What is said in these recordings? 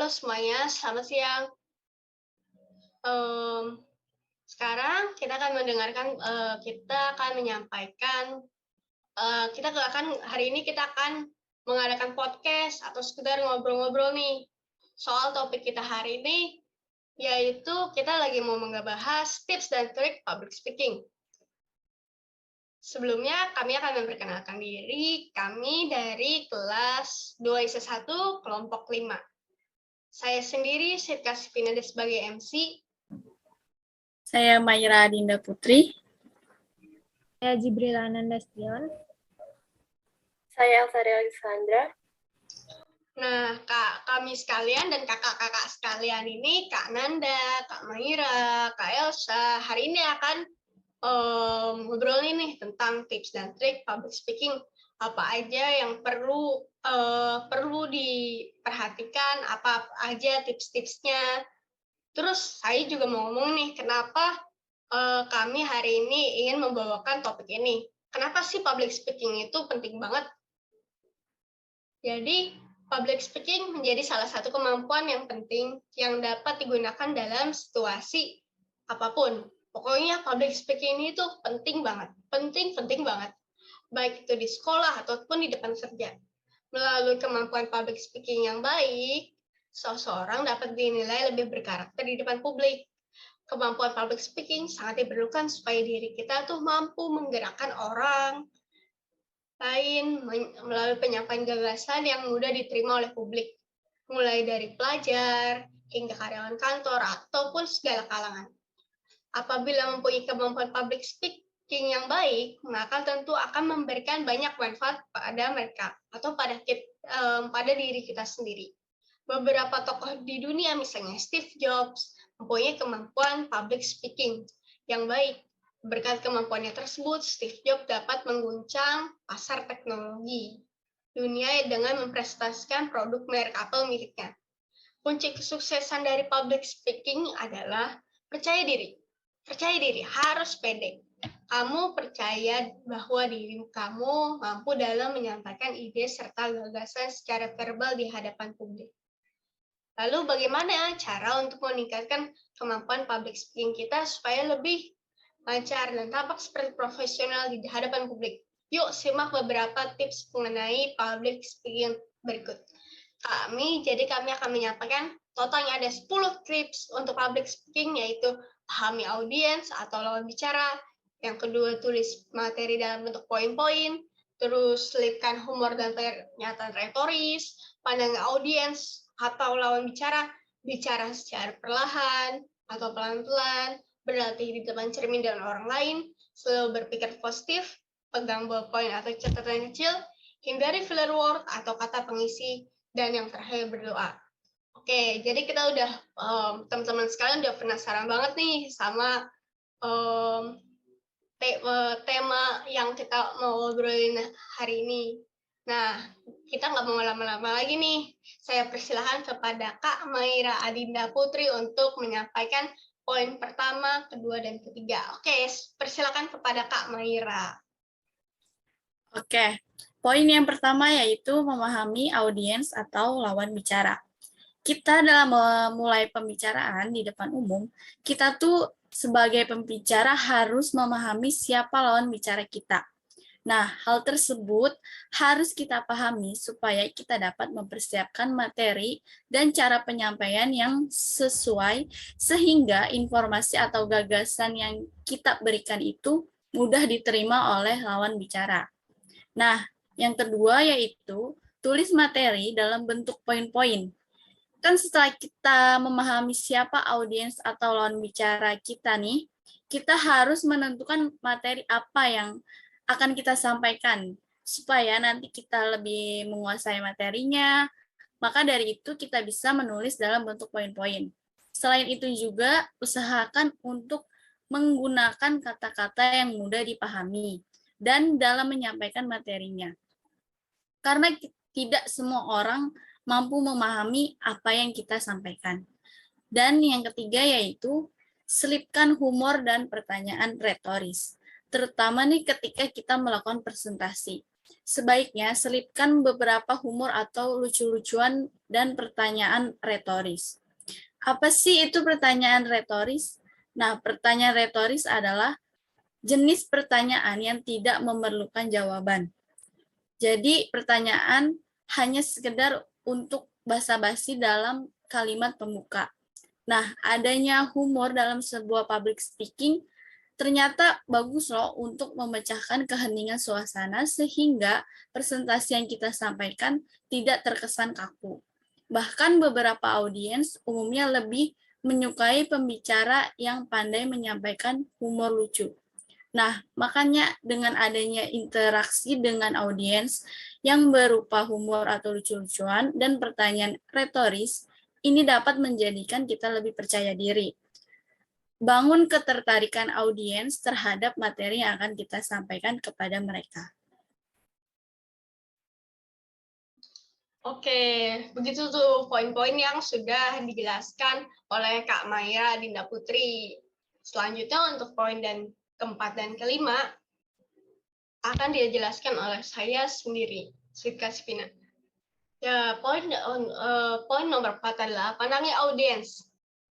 Halo semuanya, selamat siang. Mmm, Sekarang kita akan mendengarkan, kita akan menyampaikan, hari ini kita akan mengadakan podcast atau sekedar ngobrol-ngobrol nih, soal topik kita hari ini, yaitu kita lagi mau ngebahas tips dan trik public speaking. Sebelumnya kami akan memperkenalkan diri, kami dari kelas 2IC1 kelompok 5. Saya sendiri Sitka Sipinada sebagai MC. Saya Maira Adinda Putri. Saya Jibril Anandastion. Saya Elsaria Alexandra. Nah, kami sekalian dan kakak-kakak sekalian ini, Kak Nanda, Kak Maira, Kak Elsa, hari ini akan ngobrol nih tentang tips dan trik public speaking. Apa aja yang perlu diperhatikan, apa aja tips-tipsnya. Terus saya juga mau ngomong nih, kenapa kami hari ini ingin membawakan topik ini. Kenapa sih public speaking itu penting banget? Jadi, public speaking menjadi salah satu kemampuan yang penting yang dapat digunakan dalam situasi apapun. Pokoknya public speaking itu penting banget. Penting banget. Baik itu di sekolah ataupun di depan kerja. Melalui kemampuan public speaking yang baik, seseorang dapat dinilai lebih berkarakter di depan publik. Kemampuan public speaking sangat diperlukan supaya diri kita tuh mampu menggerakkan orang lain melalui penyampaian gagasan yang mudah diterima oleh publik, mulai dari pelajar hingga karyawan kantor ataupun segala kalangan. Apabila mempunyai kemampuan public speaking yang baik, maka tentu akan memberikan banyak manfaat pada mereka atau pada diri kita sendiri. Beberapa tokoh di dunia, misalnya Steve Jobs, mempunyai kemampuan public speaking yang baik. Berkat kemampuannya tersebut, Steve Jobs dapat mengguncang pasar teknologi dunia dengan mempresentasikan produk merek Apple miliknya. Kunci kesuksesan dari public speaking adalah percaya diri. Percaya diri, harus pede. Kamu percaya bahwa diri kamu mampu dalam menyampaikan ide serta gagasan secara verbal di hadapan publik. Lalu bagaimana cara untuk meningkatkan kemampuan public speaking kita supaya lebih lancar dan tampak seperti profesional di hadapan publik? Yuk simak beberapa tips mengenai public speaking berikut. Kami akan menyampaikan totalnya ada 10 tips untuk public speaking, yaitu pahami audiens atau lawan bicara. Yang kedua, tulis materi dalam bentuk poin-poin. Terus, selipkan humor dan pernyataan retoris. Pandang audiens atau lawan bicara, bicara secara perlahan atau pelan-pelan, berlatih di depan cermin dan orang lain, selalu berpikir positif, pegang ballpoint atau catatan kecil, hindari filler word atau kata pengisi, dan yang terakhir berdoa. Oke, jadi kita udah, teman-teman sekalian udah penasaran banget nih sama tema yang kita mau ngobrolin hari ini. Nah, kita nggak mau lama-lama lagi nih. Saya persilahkan kepada Kak Maira Adinda Putri untuk menyampaikan poin pertama, kedua, dan ketiga. Oke, persilakan kepada Kak Maira. Oke, poin yang pertama yaitu memahami audiens atau lawan bicara. Kita dalam memulai pembicaraan di depan umum, kita tuh sebagai pembicara harus memahami siapa lawan bicara kita. Nah, hal tersebut harus kita pahami supaya kita dapat mempersiapkan materi dan cara penyampaian yang sesuai sehingga informasi atau gagasan yang kita berikan itu mudah diterima oleh lawan bicara. Nah, yang kedua yaitu tulis materi dalam bentuk poin-poin. Kan setelah kita memahami siapa audiens atau lawan bicara kita nih, kita harus menentukan materi apa yang akan kita sampaikan supaya nanti kita lebih menguasai materinya. Maka dari itu kita bisa menulis dalam bentuk poin-poin. Selain itu juga usahakan untuk menggunakan kata-kata yang mudah dipahami dan dalam menyampaikan materinya. Karena tidak semua orang mampu memahami apa yang kita sampaikan. Dan yang ketiga yaitu selipkan humor dan pertanyaan retoris. Terutama nih ketika kita melakukan presentasi. sebaiknya selipkan beberapa humor atau lucu-lucuan dan pertanyaan retoris. Apa sih itu pertanyaan retoris? Nah, pertanyaan retoris adalah jenis pertanyaan yang tidak memerlukan jawaban. Jadi, pertanyaan hanya sekedar untuk basa-basi dalam kalimat pembuka. Nah, adanya humor dalam sebuah public speaking ternyata bagus loh untuk memecahkan keheningan suasana sehingga presentasi yang kita sampaikan tidak terkesan kaku. Bahkan beberapa audiens umumnya lebih menyukai pembicara yang pandai menyampaikan humor lucu. Nah, makanya dengan adanya interaksi dengan audiens yang berupa humor atau lucu-lucuan dan pertanyaan retoris, ini dapat menjadikan kita lebih percaya diri. Bangun ketertarikan audiens terhadap materi yang akan kita sampaikan kepada mereka. Oke, begitu tuh poin-poin yang sudah dijelaskan oleh Kak Maira Dinda Putri. Selanjutnya untuk poin keempat dan kelima akan dijelaskan oleh saya sendiri, Sitka Spina. Ya, poin nomor 4 adalah pandangi audiens.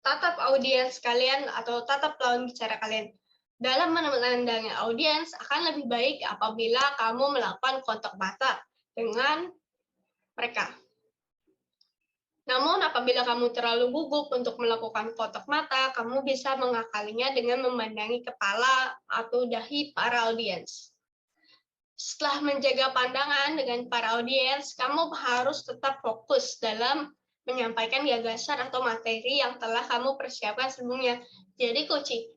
Tatap audiens kalian atau tatap lawan bicara kalian. Dalam memandangi audiens akan lebih baik apabila kamu melakukan kontak mata dengan mereka. Namun apabila kamu terlalu gugup untuk melakukan kontak mata, kamu bisa mengakalinya dengan memandangi kepala atau dahi para audiens. Setelah menjaga pandangan dengan para audiens, kamu harus tetap fokus dalam menyampaikan gagasan atau materi yang telah kamu persiapkan sebelumnya. Jadi Koci,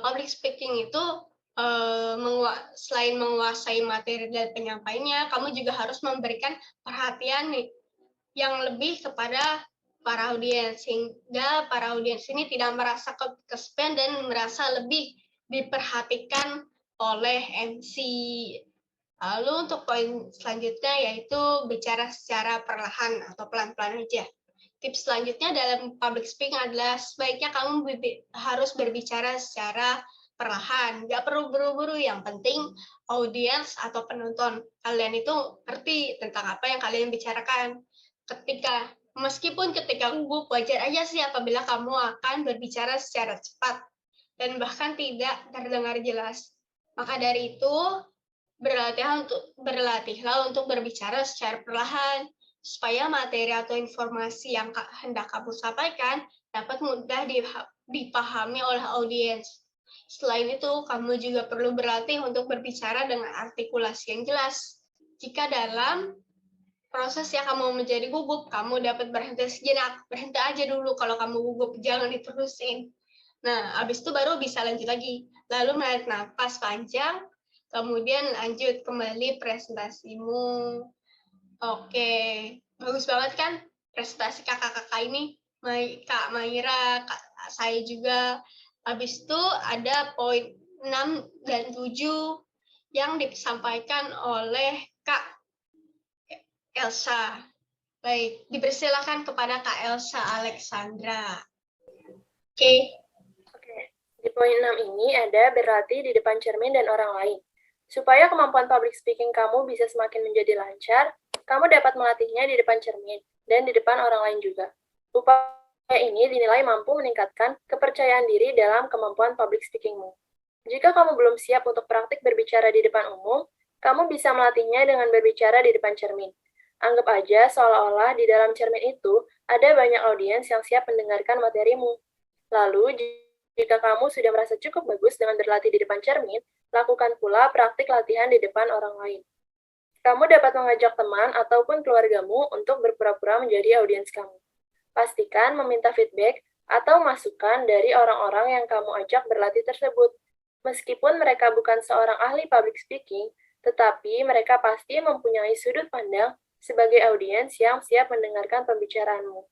public speaking itu selain menguasai materi dan penyampaiannya, kamu juga harus memberikan perhatian yang lebih kepada para audiens, sehingga para audiens ini tidak merasa kesepian dan merasa lebih diperhatikan oleh MC. Lalu untuk poin selanjutnya yaitu bicara secara perlahan atau pelan-pelan aja. Tips selanjutnya dalam public speaking adalah sebaiknya kamu harus berbicara secara perlahan, nggak perlu buru-buru. Yang penting audiens atau penonton kalian itu ngerti tentang apa yang kalian bicarakan. Meskipun ketika gugup, wajar aja sih apabila kamu akan berbicara secara cepat dan bahkan tidak terdengar jelas. Maka dari itu, berlatihlah untuk berbicara secara perlahan, supaya materi atau informasi yang hendak kamu sampaikan dapat mudah dipahami oleh audiens. Selain itu, kamu juga perlu berlatih untuk berbicara dengan artikulasi yang jelas. Jika dalam proses yang kamu menjadi gugup, kamu dapat berhenti sejenak. Berhenti aja dulu kalau kamu gugup, jangan diterusin. Nah, habis itu baru bisa lanjut lagi. Lalu menarik nafas panjang, kemudian lanjut kembali presentasimu. Oke, bagus banget kan presentasi kakak-kakak ini, Kak Maira, saya juga. Habis itu ada poin 6 dan 7 yang disampaikan oleh Kak Elsa. Baik, dipersilakan kepada Kak Elsa Alexandra. Oke. Di poin 6 ini ada berlatih di depan cermin dan orang lain. Supaya kemampuan public speaking kamu bisa semakin menjadi lancar, kamu dapat melatihnya di depan cermin dan di depan orang lain juga. Upaya ini dinilai mampu meningkatkan kepercayaan diri dalam kemampuan public speakingmu. Jika kamu belum siap untuk praktik berbicara di depan umum, kamu bisa melatihnya dengan berbicara di depan cermin. Anggap aja seolah-olah di dalam cermin itu ada banyak audiens yang siap mendengarkan materimu. Lalu, jika kamu sudah merasa cukup bagus dengan berlatih di depan cermin, lakukan pula praktik latihan di depan orang lain. Kamu dapat mengajak teman ataupun keluargamu untuk berpura-pura menjadi audiens kamu. Pastikan meminta feedback atau masukan dari orang-orang yang kamu ajak berlatih tersebut. Meskipun mereka bukan seorang ahli public speaking, tetapi mereka pasti mempunyai sudut pandang sebagai audiens yang siap mendengarkan pembicaraanmu.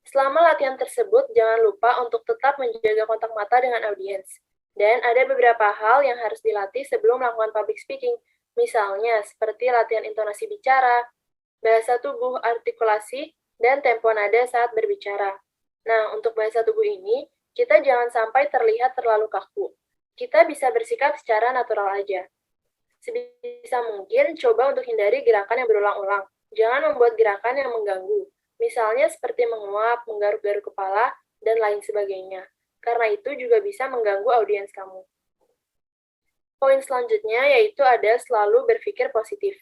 Selama latihan tersebut, jangan lupa untuk tetap menjaga kontak mata dengan audiens. Dan ada beberapa hal yang harus dilatih sebelum melakukan public speaking, misalnya seperti latihan intonasi bicara, bahasa tubuh, artikulasi, dan tempo nada saat berbicara. Nah, untuk bahasa tubuh ini, kita jangan sampai terlihat terlalu kaku. Kita bisa bersikap secara natural aja. Sebisa mungkin, coba untuk hindari gerakan yang berulang-ulang. Jangan membuat gerakan yang mengganggu, misalnya seperti menguap, menggaruk-garuk kepala, dan lain sebagainya. Karena itu juga bisa mengganggu audiens kamu. Poin selanjutnya yaitu ada selalu berpikir positif.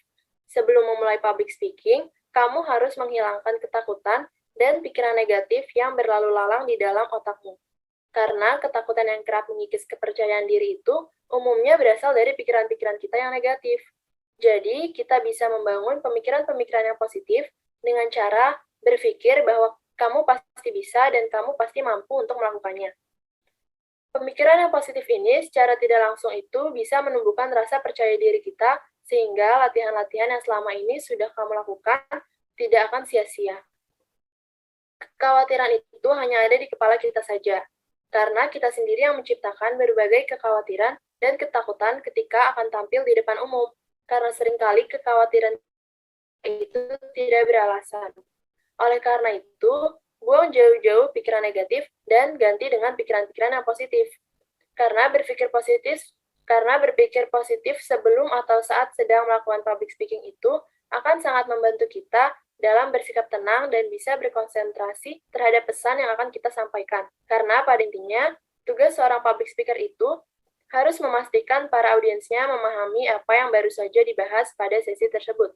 Sebelum memulai public speaking, kamu harus menghilangkan ketakutan dan pikiran negatif yang berlalu lalang di dalam otakmu. Karena ketakutan yang kerap mengikis kepercayaan diri itu umumnya berasal dari pikiran-pikiran kita yang negatif. Jadi, kita bisa membangun pemikiran-pemikiran yang positif dengan cara berpikir bahwa kamu pasti bisa dan kamu pasti mampu untuk melakukannya. Pemikiran yang positif ini secara tidak langsung itu bisa menumbuhkan rasa percaya diri kita, sehingga latihan-latihan yang selama ini sudah kamu lakukan tidak akan sia-sia. Kekhawatiran itu hanya ada di kepala kita saja, karena kita sendiri yang menciptakan berbagai kekhawatiran dan ketakutan ketika akan tampil di depan umum, karena seringkali kekhawatiran itu tidak beralasan. Oleh karena itu, buang jauh-jauh pikiran negatif dan ganti dengan pikiran-pikiran yang positif. Karena berpikir positif sebelum atau saat sedang melakukan public speaking itu akan sangat membantu kita dalam bersikap tenang dan bisa berkonsentrasi terhadap pesan yang akan kita sampaikan. Karena pada intinya, tugas seorang public speaker itu harus memastikan para audiensnya memahami apa yang baru saja dibahas pada sesi tersebut.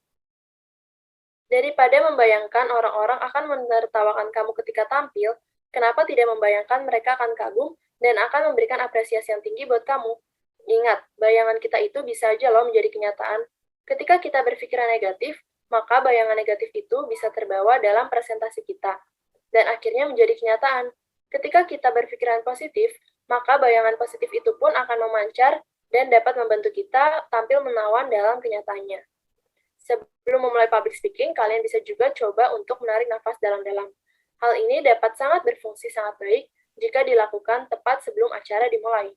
Daripada membayangkan orang-orang akan menertawakan kamu ketika tampil, kenapa tidak membayangkan mereka akan kagum dan akan memberikan apresiasi yang tinggi buat kamu? Ingat, bayangan kita itu bisa aja loh menjadi kenyataan. Ketika kita berpikiran negatif, maka bayangan negatif itu bisa terbawa dalam presentasi kita, dan akhirnya menjadi kenyataan. Ketika kita berpikiran positif, maka bayangan positif itu pun akan memancar dan dapat membantu kita tampil menawan dalam kenyataannya. Sebelum memulai public speaking, kalian bisa juga coba untuk menarik nafas dalam-dalam. Hal ini dapat sangat berfungsi sangat baik jika dilakukan tepat sebelum acara dimulai.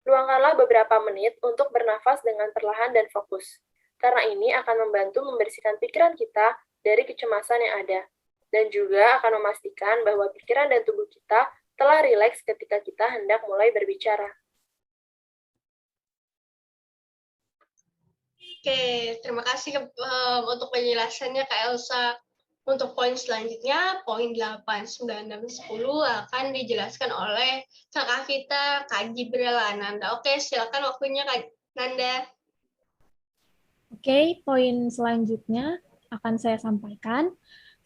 Luangkanlah beberapa menit untuk bernafas dengan perlahan dan fokus, karena ini akan membantu membersihkan pikiran kita dari kecemasan yang ada, dan juga akan memastikan bahwa pikiran dan tubuh kita telah rileks ketika kita hendak mulai berbicara. Oke, terima kasih untuk penjelasannya Kak Elsa. Untuk poin selanjutnya, poin 8, 9, dan 10 akan dijelaskan oleh kakak kita, Kak Jibril Ananda. Oke, silakan waktunya Kak Nanda. Oke, poin selanjutnya akan saya sampaikan.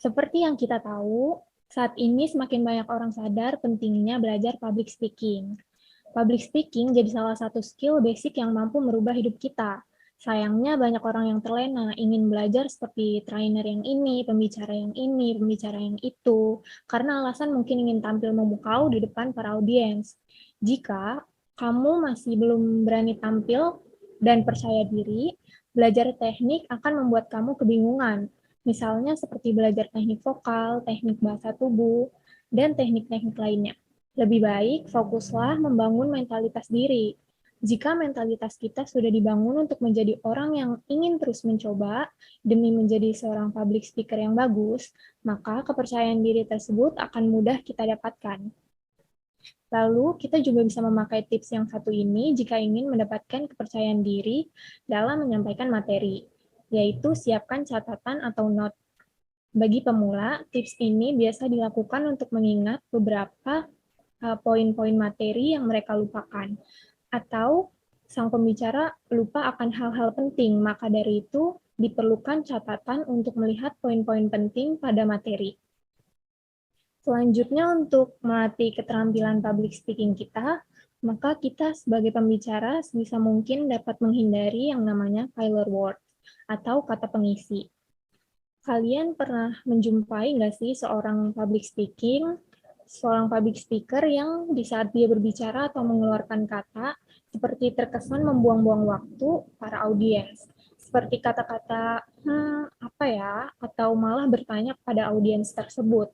Seperti yang kita tahu, saat ini semakin banyak orang sadar pentingnya belajar public speaking. Public speaking jadi salah satu skill basic yang mampu merubah hidup kita. Sayangnya banyak orang yang terlena ingin belajar seperti trainer yang ini, pembicara yang itu, karena alasan mungkin ingin tampil memukau di depan para audiens. Jika kamu masih belum berani tampil dan percaya diri, belajar teknik akan membuat kamu kebingungan. Misalnya seperti belajar teknik vokal, teknik bahasa tubuh, dan teknik-teknik lainnya. Lebih baik fokuslah membangun mentalitas diri. Jika mentalitas kita sudah dibangun untuk menjadi orang yang ingin terus mencoba demi menjadi seorang public speaker yang bagus, maka kepercayaan diri tersebut akan mudah kita dapatkan. Lalu, kita juga bisa memakai tips yang satu ini jika ingin mendapatkan kepercayaan diri dalam menyampaikan materi, yaitu siapkan catatan atau note. Bagi pemula, tips ini biasa dilakukan untuk mengingat beberapa poin-poin materi yang mereka lupakan, atau sang pembicara lupa akan hal-hal penting, maka dari itu diperlukan catatan untuk melihat poin-poin penting pada materi. Selanjutnya, untuk melatih keterampilan public speaking kita, maka kita sebagai pembicara sebisa mungkin dapat menghindari yang namanya filler word atau kata pengisi. Kalian pernah menjumpai nggak sih seorang public speaker yang di saat dia berbicara atau mengeluarkan kata, seperti terkesan membuang-buang waktu para audiens. Seperti kata-kata, apa ya, atau malah bertanya kepada audiens tersebut.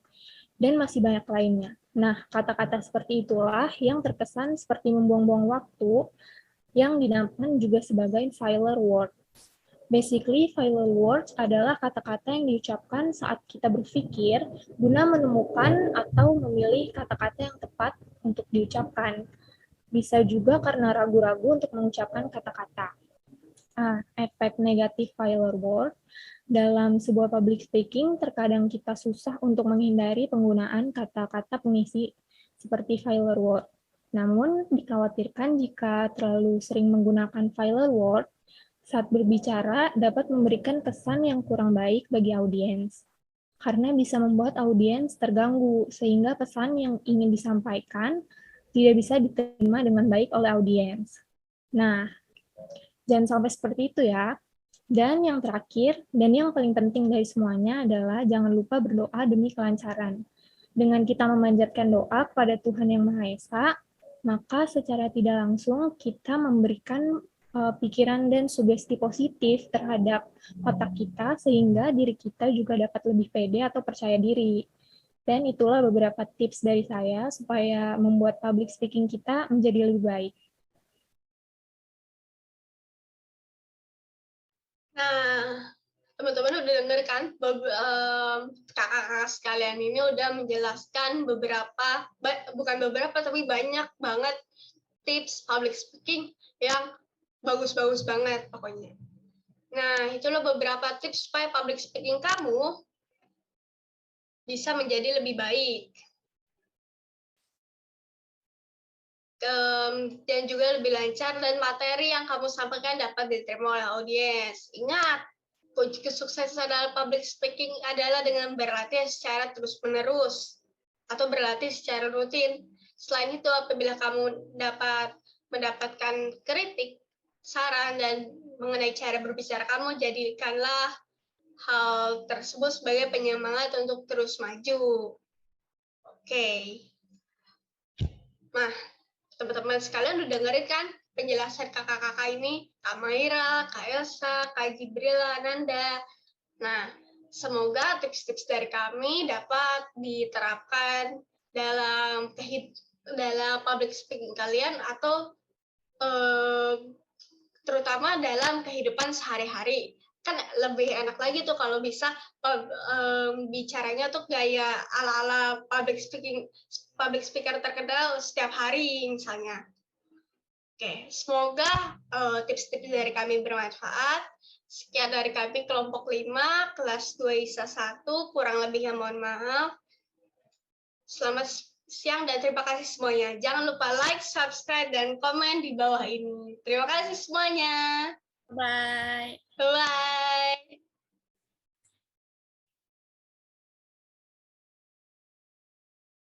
Dan masih banyak lainnya. Nah, kata-kata seperti itulah yang terkesan seperti membuang-buang waktu, yang dinamakan juga sebagai filler word. Basically, filler words adalah kata-kata yang diucapkan saat kita berpikir guna menemukan atau memilih kata-kata yang tepat untuk diucapkan. Bisa juga karena ragu-ragu untuk mengucapkan kata-kata. efek negatif failure word. Dalam sebuah public speaking, terkadang kita susah untuk menghindari penggunaan kata-kata pengisi seperti failure word. Namun, dikhawatirkan jika terlalu sering menggunakan failure word, saat berbicara dapat memberikan kesan yang kurang baik bagi audiens. Karena bisa membuat audiens terganggu, sehingga pesan yang ingin disampaikan tidak bisa diterima dengan baik oleh audiens. Nah, jangan sampai seperti itu ya. Dan yang terakhir, dan yang paling penting dari semuanya adalah jangan lupa berdoa demi kelancaran. Dengan kita memanjatkan doa kepada Tuhan Yang Maha Esa, maka secara tidak langsung kita memberikan pikiran dan sugesti positif terhadap otak kita, sehingga diri kita juga dapat lebih pede atau percaya diri. Dan itulah beberapa tips dari saya supaya membuat public speaking kita menjadi lebih baik. Nah, teman-teman udah denger kan, kakak-kakak sekalian ini udah menjelaskan bukan beberapa, tapi banyak banget tips public speaking yang bagus-bagus banget pokoknya. Nah, itulah beberapa tips supaya public speaking kamu bisa menjadi lebih baik. Dan juga lebih lancar, dan materi yang kamu sampaikan dapat diterima oleh audiens. Ingat, kunci kesuksesan dalam public speaking adalah dengan berlatih secara terus-menerus atau berlatih secara rutin. Selain itu, apabila kamu mendapatkan kritik, saran, dan mengenai cara berbicara kamu, jadikanlah hal tersebut sebagai penyemangat untuk terus maju. Oke. Nah, teman-teman sekalian udah dengerin kan penjelasan kakak-kakak ini, Kak Maira, Kak Elsa, Kak Jibrila, Nanda. Nah, semoga tips-tips dari kami dapat diterapkan dalam public speaking kalian, atau terutama dalam kehidupan sehari-hari. Kan lebih enak lagi tuh kalau bisa bicaranya tuh gaya ala-ala public speaker terkenal setiap hari misalnya. Oke, semoga tips-tips dari kami bermanfaat. Sekian dari kami kelompok 5, kelas 2 ISA 1, kurang lebihnya mohon maaf. Selamat siang dan terima kasih semuanya. Jangan lupa like, subscribe, dan komen di bawah ini. Terima kasih semuanya. Bye. Bye.